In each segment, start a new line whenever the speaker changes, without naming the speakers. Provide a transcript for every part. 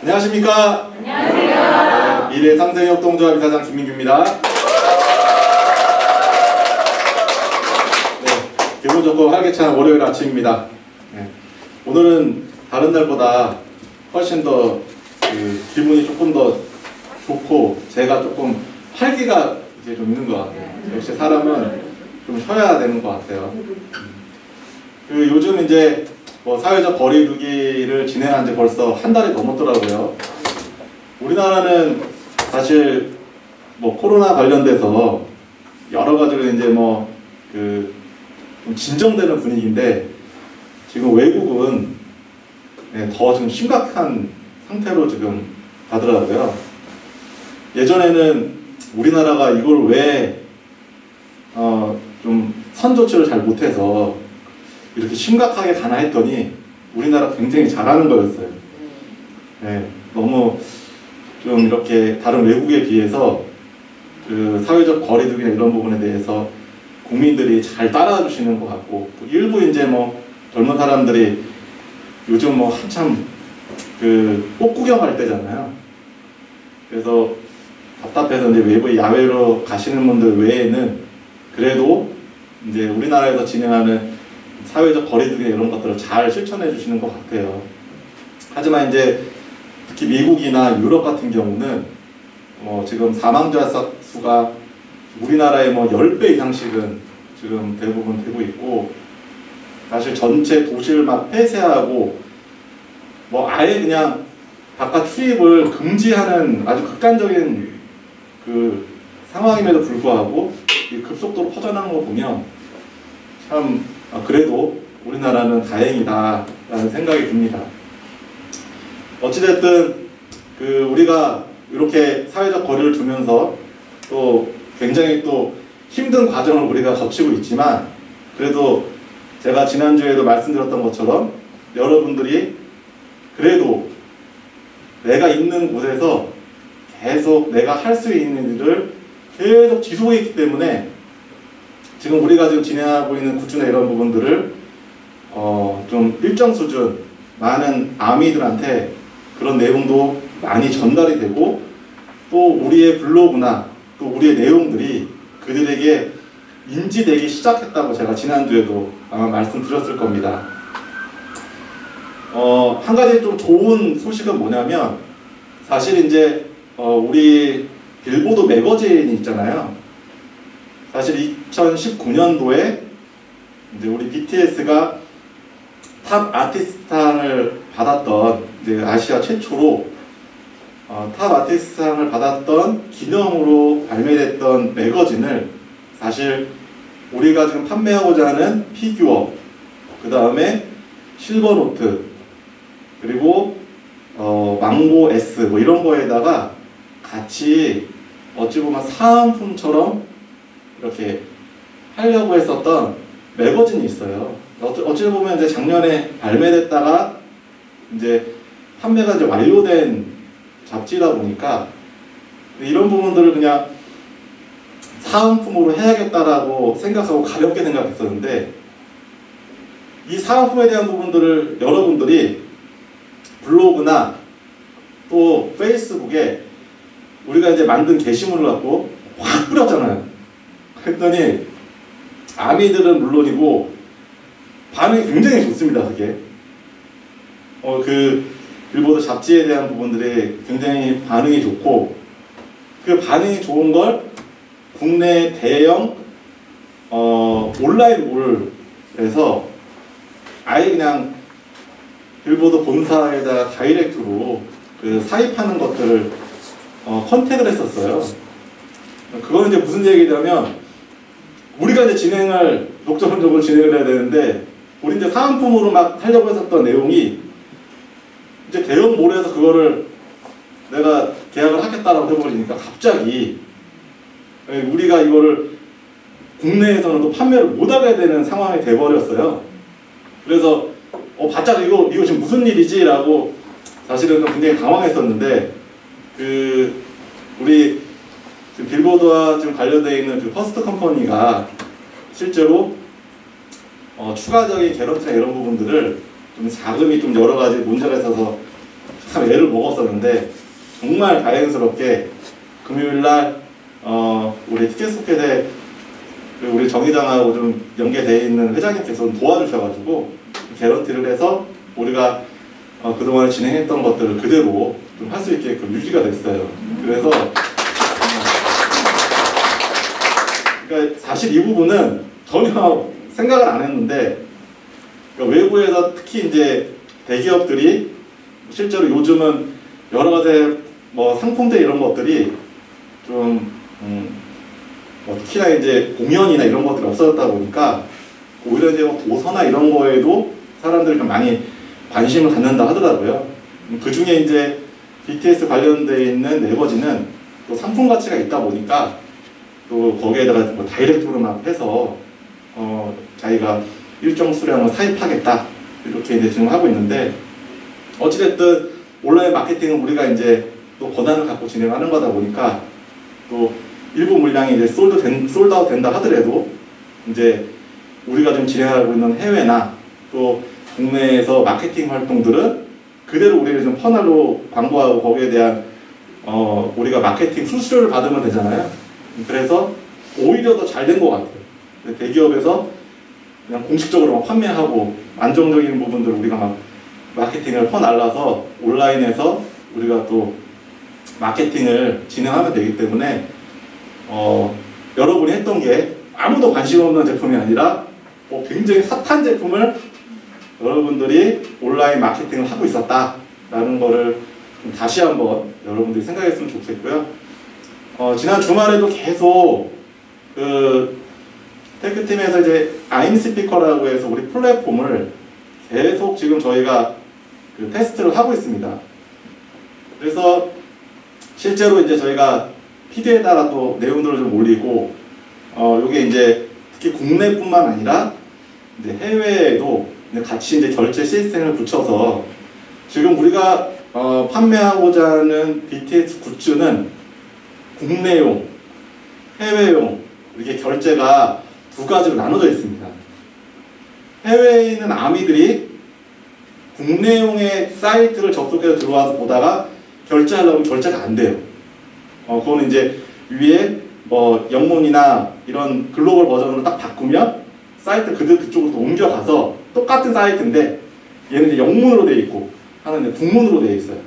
안녕하십니까?
안녕하세요.
미래상생협동조합 이사장 김민규입니다. 기분 좋고 활기찬 월요일 아침입니다. 오늘은 다른 날보다 훨씬 더 기분이 조금 더 좋고 제가 조금 활기가 이제 좀 있는 것 같아요. 역시 사람은 좀 쉬어야 되는 것 같아요. 요즘 이제 사회적 거리두기를 진행한 지 벌써 한 달이 넘었더라고요. 우리나라는 사실 코로나 관련돼서 여러 가지로 이제 좀 진정되는 분위기인데 지금 외국은 더 좀 심각한 상태로 지금 가더라고요. 예전에는 우리나라가 이걸 왜 좀 선조치를 잘 못해서 이렇게 심각하게 가나 했더니 우리나라 굉장히 잘하는 거였어요. 너무 좀 이렇게 다른 외국에 비해서 사회적 거리두기나 이런 부분에 대해서 국민들이 잘 따라와 주시는 것 같고, 일부 이제 젊은 사람들이 요즘 한참 꽃 구경할 때잖아요. 그래서 답답해서 이제 외부에 야외로 가시는 분들 외에는 그래도 이제 우리나라에서 진행하는 사회적 거리두기 이런 것들을 잘 실천해 주시는 것 같아요. 하지만 이제 특히 미국이나 유럽 같은 경우는 지금 사망자 수가 우리나라의 10배 이상씩은 지금 대부분 되고 있고, 사실 전체 도시를 막 폐쇄하고 아예 그냥 바깥 출입을 금지하는 아주 극단적인 상황임에도 불구하고 급속도로 퍼져나가는 거 보면 참 그래도 우리나라는 다행이다라는 생각이 듭니다. 어찌됐든 우리가 이렇게 사회적 거리를 두면서 또 굉장히 또 힘든 과정을 우리가 거치고 있지만, 그래도 제가 지난주에도 말씀드렸던 것처럼 여러분들이 그래도 내가 있는 곳에서 계속 내가 할 수 있는 일을 계속 지속했기 때문에 지금 우리가 지금 진행하고 있는 굿즈나 이런 부분들을 좀 일정 수준 많은 아미들한테 그런 내용도 많이 전달이 되고, 또 우리의 블로그나 또 우리의 내용들이 그들에게 인지되기 시작했다고 제가 지난주에도 아마 말씀드렸을 겁니다. 한 가지 좀 좋은 소식은 뭐냐면, 사실 이제 우리 빌보드 매거진이 있잖아요. 사실 2019년도에 이제 우리 BTS가 탑 아티스트상을 받았던, 이제 아시아 최초로 탑 아티스트상을 받았던 기념으로 발매됐던 매거진을 사실 우리가 지금 판매하고자 하는 피규어, 그 다음에 실버노트, 그리고 망고 S 이런 거에다가 같이 어찌 보면 사은품처럼 이렇게 하려고 했었던 매거진이 있어요. 어찌 보면 이제 작년에 발매됐다가 이제 판매가 이제 완료된 잡지다 보니까 이런 부분들을 그냥 사은품으로 해야겠다라고 생각하고 가볍게 생각했었는데, 이 사은품에 대한 부분들을 여러분들이 블로그나 또 페이스북에 우리가 이제 만든 게시물을 갖고 확 뿌렸잖아요. 그랬더니 아미들은 물론이고 반응이 굉장히 좋습니다. 그게 빌보드 잡지에 대한 부분들이 굉장히 반응이 좋고, 그 반응이 좋은 걸 국내 대형 온라인 몰에서 아예 그냥 빌보드 본사에다 다이렉트로 사입하는 것들을 컨택을 했었어요. 그거는 이제 무슨 얘기냐면, 우리가 이제 독점적으로 진행을 해야 되는데, 우리 이제 사은품으로 막 하려고 했었던 내용이 이제 대형 몰에서 그거를 내가 계약을 하겠다라고 해버리니까 갑자기 우리가 이거를 국내에서는 또 판매를 못하게 되는 상황이 돼버렸어요. 그래서 바짝 이거 지금 무슨 일이지? 라고 사실은 굉장히 당황했었는데, 우리 지금 빌보드와 지금 관련되어 있는 퍼스트 컴퍼니가 실제로 추가적인 개런티나 이런 부분들을 좀 자금이 좀 여러 가지 문제가 있어서 참 애를 먹었었는데 정말 다행스럽게 금요일날 우리 티켓소켓에 우리 정의당하고 좀 연계되어 있는 회장님께서 도와주셔가지고 개런티를 해서 우리가 그동안 진행했던 것들을 그대로 좀 할 수 있게끔 유지가 됐어요. 그래서 그러니까 사실 이 부분은 전혀 생각을 안 했는데, 그러니까 외부에서 특히 이제 대기업들이 실제로 요즘은 여러 가지 뭐 상품들 이런 것들이 좀 특히나 이제 공연이나 이런 것들이 없어졌다 보니까 오히려 이제 도서나 이런 거에도 사람들이 좀 많이 관심을 갖는다 하더라고요. 그 중에 이제 BTS 관련되어 있는 네거지는 또 상품 가치가 있다 보니까 또 거기에다가 뭐 다이렉트로 막 해서 자기가 일정 수량을 사입하겠다 이렇게 이제 지금 하고 있는데, 어찌됐든 온라인 마케팅은 우리가 이제 또 권한을 갖고 진행하는 거다 보니까 또 일부 물량이 이제 솔드아웃 된다 하더라도 이제 우리가 좀 진행하고 있는 해외나 또 국내에서 마케팅 활동들은 그대로 우리를 좀 퍼널로 광고하고 거기에 대한 우리가 마케팅 수수료를 받으면 되잖아요. 그래서 오히려 더 잘 된 것 같아요. 대기업에서 그냥 공식적으로 막 판매하고 안정적인 부분들 우리가 막 마케팅을 퍼날라서 온라인에서 우리가 또 마케팅을 진행하면 되기 때문에 여러분이 했던 게 아무도 관심 없는 제품이 아니라 굉장히 핫한 제품을 여러분들이 온라인 마케팅을 하고 있었다라는 거를 다시 한번 여러분들이 생각했으면 좋겠고요. 지난 주말에도 계속 테크팀에서 이제 아임스피커라고 해서 우리 플랫폼을 계속 지금 저희가 테스트를 하고 있습니다. 그래서 실제로 이제 저희가 PD에다가 또 내용들을 좀 올리고, 요게 이제 특히 국내뿐만 아니라 이제 해외에도 같이 이제 결제 시스템을 붙여서 지금 우리가 판매하고자 하는 BTS 굿즈는 국내용, 해외용 이렇게 결제가 두 가지로 나눠져 있습니다. 해외에 있는 아미들이 국내용의 사이트를 접속해서 들어와서 보다가 결제하려면 결제가 안 돼요. 그거는 이제 위에 뭐 영문이나 이런 글로벌 버전으로 딱 바꾸면 사이트 그쪽으로 옮겨가서 똑같은 사이트인데 얘는 이제 영문으로 되어 있고 하나는 북문으로 되어 있어요.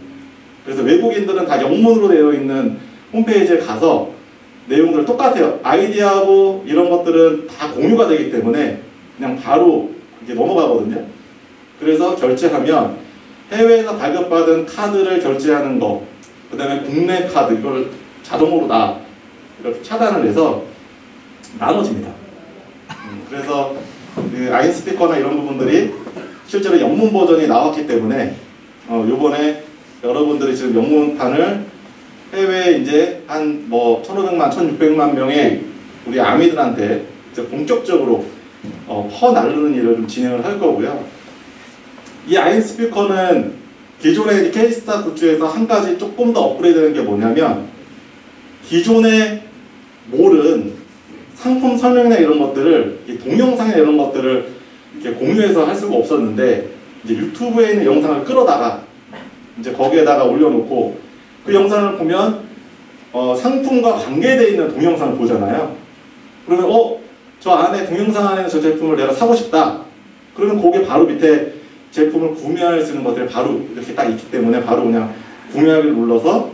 그래서 외국인들은 다 영문으로 되어 있는 홈페이지에 가서 내용들 똑같아요. 아이디하고 이런 것들은 다 공유가 되기 때문에 그냥 바로 이렇게 넘어가거든요. 그래서 결제하면 해외에서 발급받은 카드를 결제하는 거, 그 다음에 국내 카드 이걸 자동으로 다 이렇게 차단을 해서 나눠집니다. 그래서 아임스피커나 이런 부분들이 실제로 영문 버전이 나왔기 때문에 요번에 여러분들이 지금 영문판을 해외에 이제 한 뭐 1,500만, 1,600만 명의 우리 아미들한테 이제 본격적으로 퍼나르는 일을 좀 진행을 할 거고요. 이 아임스피커는 기존의 K스타 굿즈에서 한 가지 조금 더 업그레이드되는 게 뭐냐면, 기존의 몰은 상품 설명이나 이런 것들을 동영상이나 이런 것들을 이렇게 공유해서 할 수가 없었는데, 이제 유튜브에 있는 영상을 끌어다가 이제 거기에다가 올려놓고 그 영상을 보면 상품과 관계되어 있는 동영상을 보잖아요. 그러면 저 안에 동영상 안에 저 제품을 내가 사고 싶다. 그러면 거기에 바로 밑에 제품을 구매할 수 있는 것들이 바로 이렇게 딱 있기 때문에 바로 그냥 구매하기를 눌러서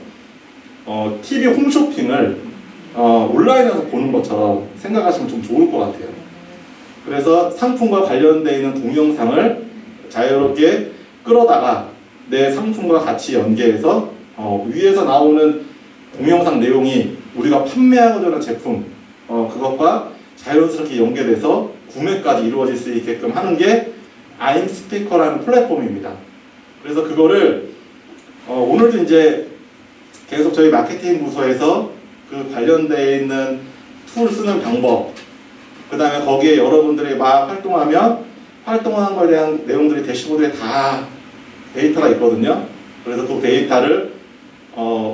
TV 홈쇼핑을 온라인에서 보는 것처럼 생각하시면 좀 좋을 것 같아요. 그래서 상품과 관련되어 있는 동영상을 자유롭게 끌어다가 내 상품과 같이 연계해서 위에서 나오는 동영상 내용이 우리가 판매하고자 하는 제품 그것과 자연스럽게 연계돼서 구매까지 이루어질 수 있게끔 하는 게 아임스피커라는 플랫폼입니다. 그래서 그거를 오늘도 이제 계속 저희 마케팅 부서에서 그 관련되어 있는 툴 쓰는 방법, 그 다음에 거기에 여러분들이 막 활동하면 활동하는 것에 대한 내용들이 대시보드에 다 데이터가 있거든요. 그래서 그 데이터를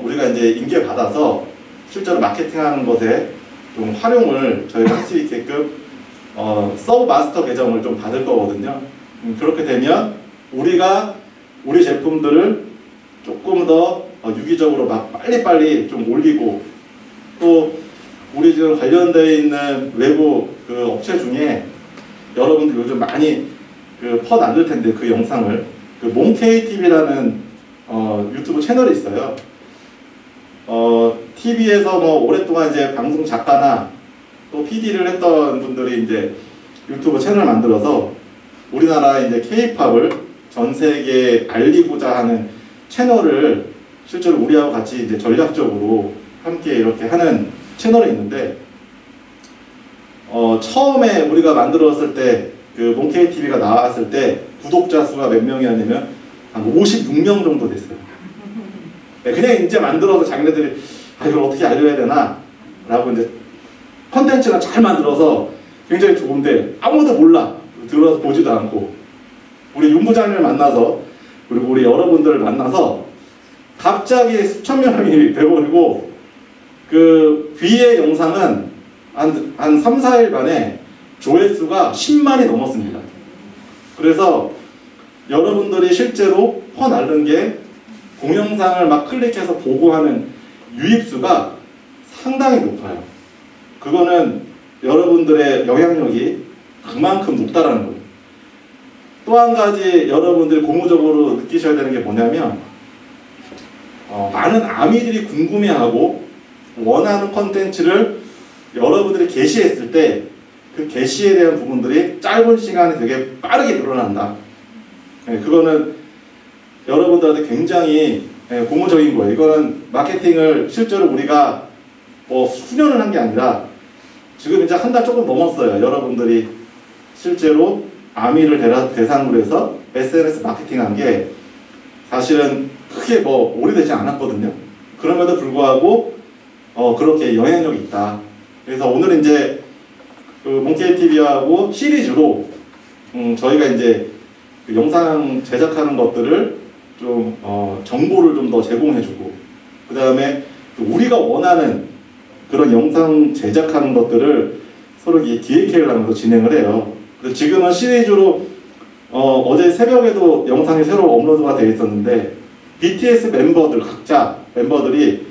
우리가 이제 인계받아서 실제로 마케팅하는 것에 좀 활용을 저희가 할 수 있게끔 서브 마스터 계정을 좀 받을 거거든요. 그렇게 되면 우리가 우리 제품들을 조금 더 유기적으로 막 빨리빨리 좀 올리고, 또 우리 지금 관련되어 있는 외부 그 업체 중에 여러분들 요즘 많이 그 퍼날릴 텐데, 그 영상을 그 몽KTV라는 유튜브 채널이 있어요. TV에서 뭐 오랫동안 이제 방송 작가나 또 PD를 했던 분들이 이제 유튜브 채널을 만들어서 우리나라 이제 K-팝을 전 세계에 알리고자 하는 채널을 실제로 우리하고 같이 이제 전략적으로 함께 이렇게 하는 채널이 있는데, 처음에 우리가 만들었을 때 그 몽KTV가 나왔을 때 구독자 수가 몇 명이었냐면 한 56명 정도 됐어요. 네, 그냥 이제 만들어서 자기네들이 이걸 어떻게 알려야 되나 라고 이제 컨텐츠가 잘 만들어서 굉장히 좋은데 아무도 몰라. 들어와서 보지도 않고, 우리 윤 부장님을 만나서, 그리고 우리 여러분들을 만나서 갑자기 수천 명이 되어버리고, 그 뒤에 영상은 한 3, 4일 만에 조회수가 10만이 넘었습니다. 그래서 여러분들이 실제로 퍼날른 게 동영상을 막 클릭해서 보고 하는 유입수가 상당히 높아요. 그거는 여러분들의 영향력이 그만큼 높다라는 거예요. 또 한 가지 여러분들이 고무적으로 느끼셔야 되는 게 뭐냐면, 많은 아미들이 궁금해하고 원하는 컨텐츠를 여러분들이 게시했을 때 그 게시에 대한 부분들이 짧은 시간에 되게 빠르게 늘어난다. 네, 그거는 여러분들한테 굉장히 고무적인 거예요. 이거는 마케팅을 실제로 우리가 뭐 수년을 한 게 아니라 지금 이제 한 달 조금 넘었어요. 여러분들이 실제로 아미를 대상으로 해서 SNS 마케팅한 게 사실은 크게 뭐 오래되지 않았거든요. 그럼에도 불구하고 그렇게 영향력이 있다. 그래서 오늘 이제 그 몽KTV하고 시리즈로 저희가 이제 그 영상 제작하는 것들을 좀 정보를 좀 더 제공해주고, 그 다음에 우리가 원하는 그런 영상 제작하는 것들을 서로 기획회를 하면서 진행을 해요. 그래서 지금은 시리즈로 어제 새벽에도 영상이 새로 업로드가 되어 있었는데, BTS 멤버들, 각자 멤버들이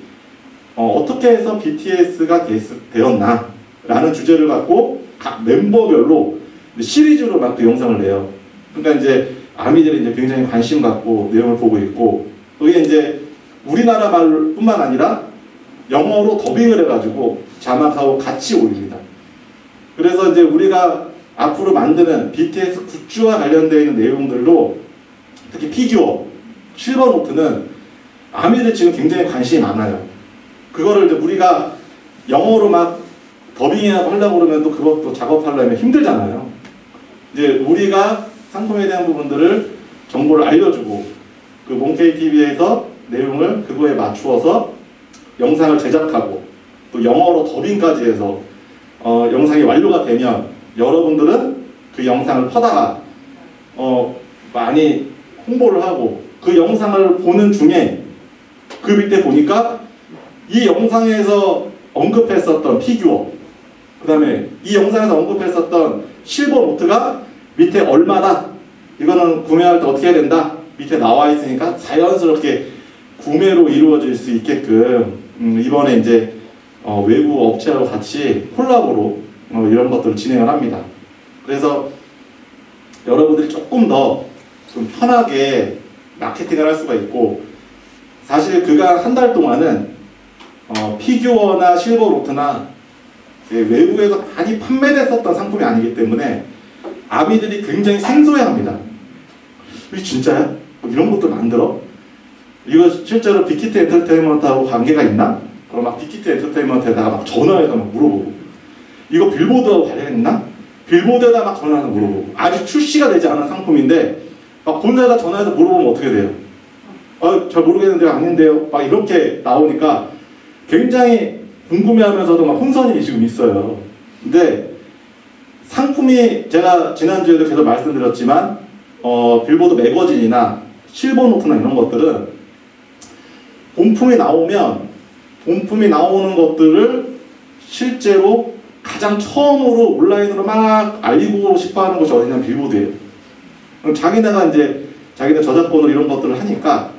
어떻게 해서 BTS가 되었나 라는 주제를 갖고 각 멤버별로 시리즈로 막 그 영상을 내요. 그러니까 이제 아미들이 이제 굉장히 관심 갖고 내용을 보고 있고, 그게 이제 우리나라 말뿐만 아니라 영어로 더빙을 해가지고 자막하고 같이 올립니다. 그래서 이제 우리가 앞으로 만드는 BTS 굿즈와 관련되어 있는 내용들도, 특히 피규어, 실버노트는 아미들 지금 굉장히 관심이 많아요. 그거를 이제 우리가 영어로 막 더빙하려고 그러면 또 그것도 작업하려면 힘들잖아요. 이제 우리가 상품에 대한 부분들을 정보를 알려주고, 그 몽KTV에서 내용을 그거에 맞추어서 영상을 제작하고, 또 영어로 더빙까지 해서 영상이 완료가 되면 여러분들은 그 영상을 퍼다가 많이 홍보를 하고, 그 영상을 보는 중에 그 밑에 보니까 이 영상에서 언급했었던 피규어, 그 다음에 이 영상에서 언급했었던 실버노트가 밑에 얼마다, 이거는 구매할 때 어떻게 해야 된다, 밑에 나와 있으니까 자연스럽게 구매로 이루어질 수 있게끔 이번에 이제 외부 업체하고 같이 콜라보로 이런 것들을 진행을 합니다. 그래서 여러분들이 조금 더 좀 편하게 마케팅을 할 수가 있고, 사실 그간 한 달 동안은 피규어나 실버노트나 외국에서 많이 판매됐었던 상품이 아니기 때문에 아미들이 굉장히 생소해합니다. 이게 진짜야? 뭐 이런 것도 만들어? 이거 실제로 빅히트 엔터테인먼트하고 관계가 있나? 그럼 막 빅히트 엔터테인먼트에다가 막 전화해서 막 물어보고, 이거 빌보드하고 관련 있나? 빌보드에다 막 전화해서 물어보고, 아직 출시가 되지 않은 상품인데 막 본사에다 전화해서 물어보면 어떻게 돼요? 잘 모르겠는데요, 아닌데요? 막 이렇게 나오니까 굉장히 궁금해하면서도 막 혼선이 지금 있어요. 근데 상품이, 제가 지난주에도 계속 말씀드렸지만 빌보드 매거진이나 실버노트나 이런 것들은 본품이 나오면 본품이 나오는 것들을 실제로 가장 처음으로 온라인으로 막 알리고 싶어하는 곳이 어디냐면 빌보드예요. 자기네가 이제 자기네 저작권으로 이런 것들을 하니까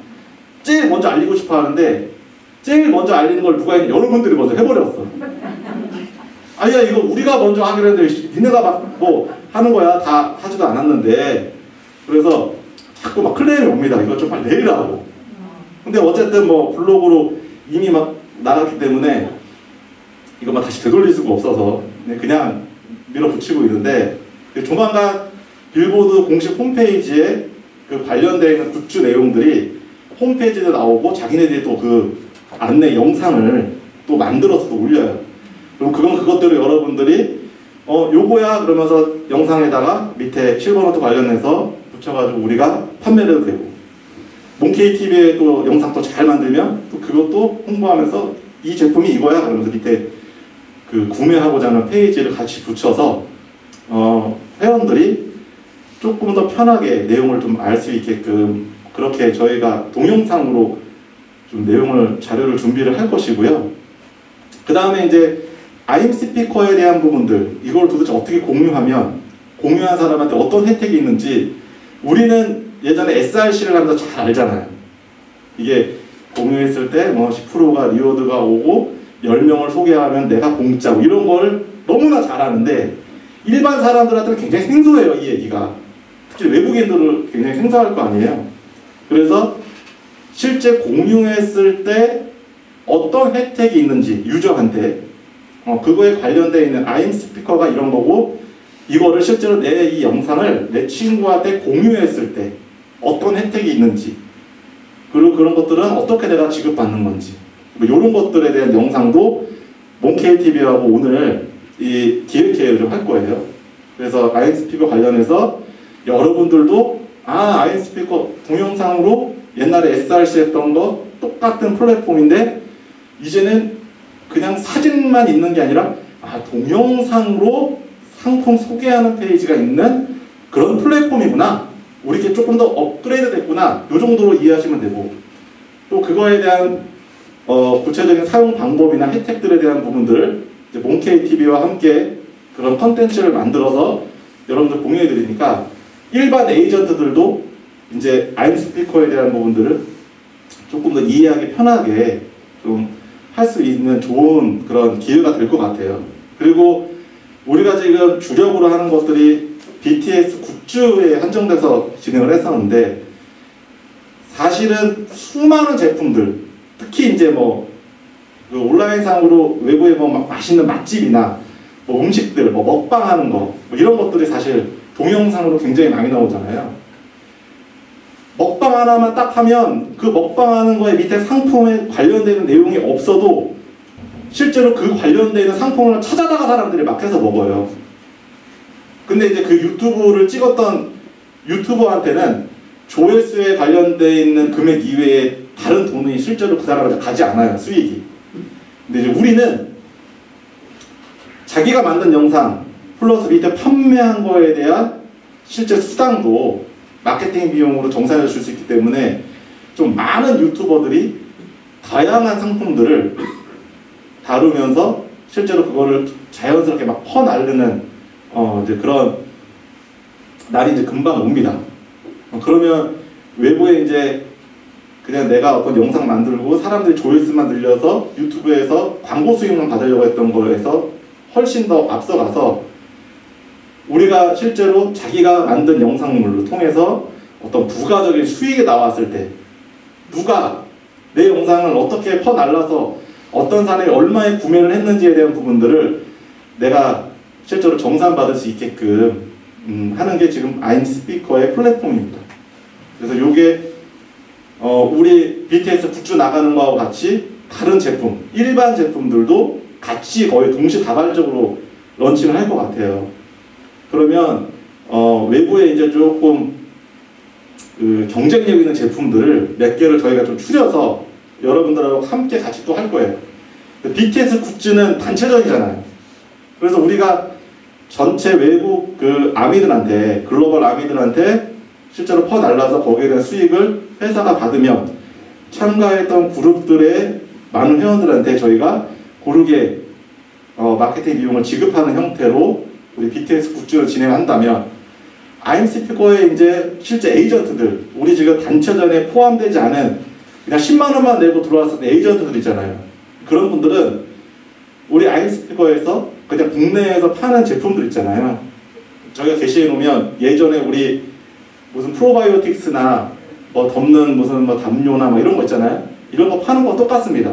제일 먼저 알리고 싶어 하는데 제일 먼저 알리는 걸 누가 했냐? 여러분들이 먼저 해버렸어. 아니야, 이거 우리가 먼저 하기로 했는데 니네가 막 뭐 하는 거야. 다 하지도 않았는데. 그래서 자꾸 막 클레임이 옵니다. 이거 좀 빨리 내리라고. 근데 어쨌든 뭐 블로그로 이미 막 나갔기 때문에 이거 막 다시 되돌릴 수가 없어서 그냥 밀어붙이고 있는데, 조만간 빌보드 공식 홈페이지에 그 관련되어 있는 굿즈 내용들이 홈페이지에 나오고 자기네들이 또 그 안내 영상을 또 만들어서 또 올려요. 그럼 그건 그것대로 여러분들이 요거야 그러면서 영상에다가 밑에 실버노트 관련해서 붙여가지고 우리가 판매를 해도 되고, 몽케이TV에 또 영상 또 잘 만들면 또 그것도 홍보하면서 이 제품이 이거야 그러면서 밑에 그 구매하고자 하는 페이지를 같이 붙여서 회원들이 조금 더 편하게 내용을 좀 알 수 있게끔 그렇게 저희가 동영상으로 좀 내용을 자료를 준비를 할 것이고요. 그 다음에 이제 아임스피커에 대한 부분들, 이걸 도대체 어떻게 공유하면 공유한 사람한테 어떤 혜택이 있는지 우리는 예전에 SRC를 하면서 잘 알잖아요. 이게 공유했을 때 뭐 10%가 리워드가 오고 10명을 소개하면 내가 공짜고 이런 걸 너무나 잘 아는데 일반 사람들한테는 굉장히 생소해요, 이 얘기가. 특히 외국인들은 굉장히 생소할 거 아니에요. 그래서 실제 공유했을 때 어떤 혜택이 있는지 유저한테 그거에 관련되어 있는 아임스피커가 이런 거고, 이거를 실제로 내 이 영상을 내 친구한테 공유했을 때 어떤 혜택이 있는지, 그리고 그런 것들은 어떻게 내가 지급받는 건지, 이런 것들에 대한 영상도 몽케이TV하고 오늘 이 기획회의를 좀 할 거예요. 그래서 아임스피커 관련해서 여러분들도 아임스피커 동영상으로 옛날에 SRC 했던 거 똑같은 플랫폼인데 이제는 그냥 사진만 있는 게 아니라 동영상으로 상품 소개하는 페이지가 있는 그런 플랫폼이구나, 우리게 조금 더 업그레이드 됐구나, 이 정도로 이해하시면 되고, 또 그거에 대한 구체적인 사용 방법이나 혜택들에 대한 부분들을 이제 몽케이TV와 함께 그런 컨텐츠를 만들어서 여러분들 공유해 드리니까 일반 에이전트들도 이제 아임스피커에 대한 부분들을 조금 더 이해하기 편하게 좀 할 수 있는 좋은 그런 기회가 될 것 같아요. 그리고 우리가 지금 주력으로 하는 것들이 BTS 굿즈에 한정돼서 진행을 했었는데, 사실은 수많은 제품들, 특히 이제 뭐 그 온라인상으로 외부에 뭐 맛있는 맛집이나 뭐 음식들, 뭐 먹방하는 거, 뭐 이런 것들이 사실 동영상으로 굉장히 많이 나오잖아요. 먹방 하나만 딱 하면 그 먹방하는 거에 밑에 상품에 관련되는 내용이 없어도 실제로 그 관련되는 상품을 찾아다가 사람들이 막 해서 먹어요. 근데 이제 그 유튜브를 찍었던 유튜버한테는 조회수에 관련되어 있는 금액 이외에 다른 돈이 실제로 그 사람한테 가지 않아요, 수익이. 근데 이제 우리는 자기가 만든 영상 플러스 밑에 판매한 거에 대한 실제 수당도 마케팅 비용으로 정산해 줄 수 있기 때문에 좀 많은 유튜버들이 다양한 상품들을 다루면서 실제로 그거를 자연스럽게 막 퍼나르는 이제 그런 날이 이제 금방 옵니다. 그러면 외부에 이제 그냥 내가 어떤 영상 만들고 사람들이 조회수만 늘려서 유튜브에서 광고 수익만 받으려고 했던 거에서 훨씬 더 앞서가서 우리가 실제로 자기가 만든 영상물을 통해서 어떤 부가적인 수익이 나왔을 때 누가 내 영상을 어떻게 퍼날라서 어떤 사람이 얼마에 구매를 했는지에 대한 부분들을 내가 실제로 정산받을 수 있게끔 하는 게 지금 아임스피커의 플랫폼입니다. 그래서 요게 우리 BTS 굿즈 나가는 거하고 같이 다른 제품, 일반 제품들도 같이 거의 동시다발적으로 런칭을 할 것 같아요. 그러면 외부에 이제 조금 그 경쟁력 있는 제품들을 몇 개를 저희가 좀 추려서 여러분들하고 함께 같이 또 할 거예요. BTS 굿즈는 단체전이잖아요. 그래서 우리가 전체 외국 그 아미들한테, 글로벌 아미들한테 실제로 퍼날라서 거기에 대한 수익을 회사가 받으면 참가했던 그룹들의 많은 회원들한테 저희가 고르게 마케팅 비용을 지급하는 형태로 우리 BTS 굿즈를 진행한다면 아임스피커의 이제 실제 에이전트들, 우리 지금 단체전에 포함되지 않은 그냥 10만 원만 내고 들어왔을 때 에이전트들 있잖아요. 그런 분들은 우리 아임스피커에서 그냥 국내에서 파는 제품들 있잖아요. 저희가 게시해 놓으면 예전에 우리 무슨 프로바이오틱스나 뭐 덮는 무슨 뭐 담요나 뭐 이런 거 있잖아요. 이런 거 파는 거 똑같습니다.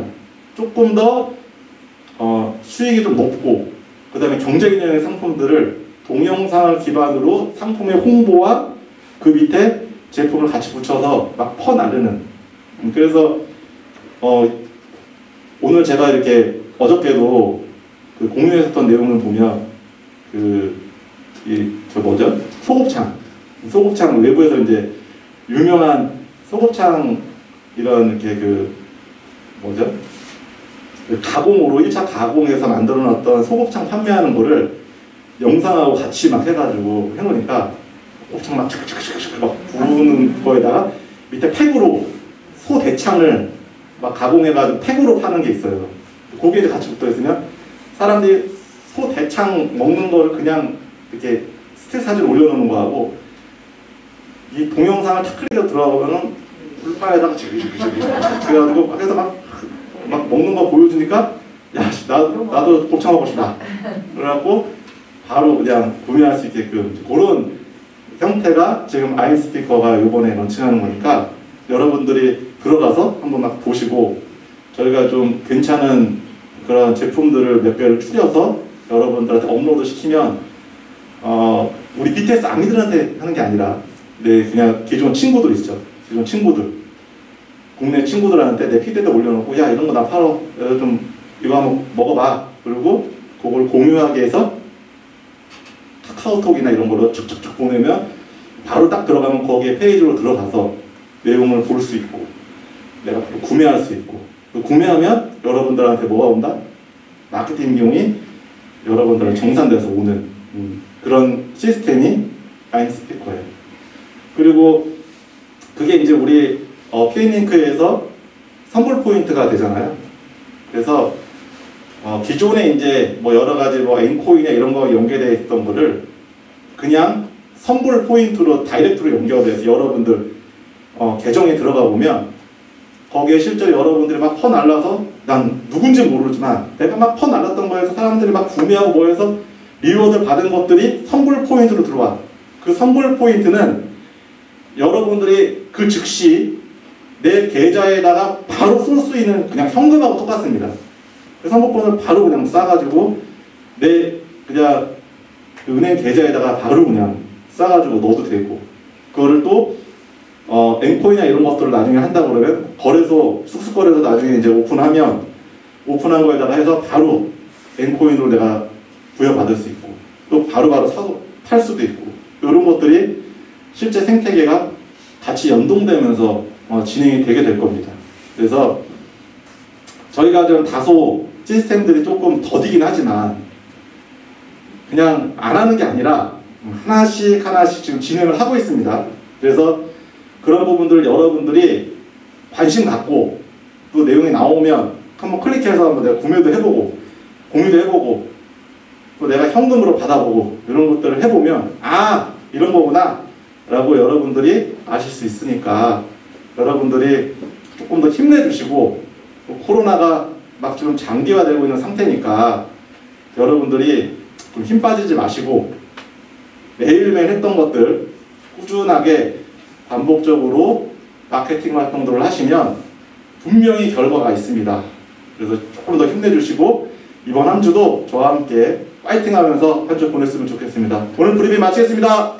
조금 더 수익이 좀 높고 그 다음에 경쟁 있는 상품들을 동영상을 기반으로 상품의 홍보와 그 밑에 제품을 같이 붙여서 막 퍼나르는. 그래서 오늘 제가 이렇게 어저께도 그 공유했었던 내용을 보면 저 뭐죠? 소곱창 외부에서 이제 유명한 소곱창 이런 이렇게 뭐죠? 가공으로 1차 가공해서 만들어 놨던 소곱창 판매하는 거를 영상하고 같이 막 해가지고 해놓으니까 곱창 막 부는 거에다가 밑에 팩으로 소 대창을 막 가공해가지고 팩으로 파는 게 있어요. 거기에 같이 붙어 있으면 사람들이 소 대창 먹는 거를 그냥 이렇게 스틸 사진 올려놓는 거하고 이 동영상을 탁 클릭해서 들어가보면은 불판에다가 그래가지고 해서 막 먹는 거 보여주니까 야 나도 곱창 먹고 싶다. 그래갖고 바로 그냥 구매할 수 있게끔 그런 형태가 지금 아임스피커가 이번에 런칭하는 거니까 여러분들이 들어가서 한번 막 보시고 저희가 좀 괜찮은 그런 제품들을 몇 개를 추려서 여러분들한테 업로드 시키면 우리 BTS 아미들한테 하는 게 아니라 그냥 기존 친구들 있죠. 기존 친구들 국내 친구들한테 내 피드에다 올려놓고 야 이런 거 나 팔어 좀 이거 한번 먹어봐. 그리고 그걸 공유하게 해서 카카오톡이나 이런 걸로 쭉쭉쭉 보내면 바로 딱 들어가면 거기에 페이지로 들어가서 내용을 볼 수 있고 내가 구매할 수 있고 구매하면 여러분들한테 뭐가 온다? 마케팅 비용이 여러분들은 정산돼서 오는 그런 시스템이 아임스피커예요. 그리고 그게 이제 우리 K링크에서 선물 포인트가 되잖아요. 그래서 기존에 이제 뭐 여러 가지 뭐 엔코인이나 이런 거 연계되어 있던 거를 그냥 선물 포인트로 다이렉트로 연결돼서 여러분들 계정에 들어가 보면 거기에 실제로 여러분들이 막 퍼날라서 난 누군지 모르지만 내가 막 퍼날랐던 거에서 사람들이 막 구매하고 뭐 해서 리워드 받은 것들이 선물 포인트로 들어와. 그 선물 포인트는 여러분들이 그 즉시 내 계좌에다가 바로 쏠 수 있는 그냥 현금하고 똑같습니다. 그 선물권을 바로 그냥 싸가지고 내 그냥 그 은행 계좌에다가 바로 그냥 싸가지고 넣어도 되고 그거를 또 엔코인이나 이런 것들을 나중에 한다 그러면 거래소 쑥쑥거려서 나중에 이제 오픈하면 오픈한 거에다가 해서 바로 엔코인으로 내가 부여받을 수 있고 또 바로바로 사고 팔 수도 있고 이런 것들이 실제 생태계가 같이 연동되면서 진행이 되게 될 겁니다. 그래서 저희가 좀 다소 시스템들이 조금 더디긴 하지만 그냥 안 하는 게 아니라 하나씩 지금 진행을 하고 있습니다. 그래서 그런 부분들을 여러분들이 관심 갖고 또 내용이 나오면 한번 클릭해서 한번 내가 구매도 해보고 공유도 해보고 또 내가 현금으로 받아보고 이런 것들을 해보면 아 이런 거구나 라고 여러분들이 아실 수 있으니까 여러분들이 조금 더 힘내주시고 코로나가 막 지금 장기화되고 있는 상태니까 여러분들이 좀 힘 빠지지 마시고 매일매일 했던 것들 꾸준하게 반복적으로 마케팅 활동들을 하시면 분명히 결과가 있습니다. 그래서 조금 더 힘내주시고 이번 한 주도 저와 함께 파이팅 하면서 한 주 보냈으면 좋겠습니다. 오늘 브리핑 마치겠습니다.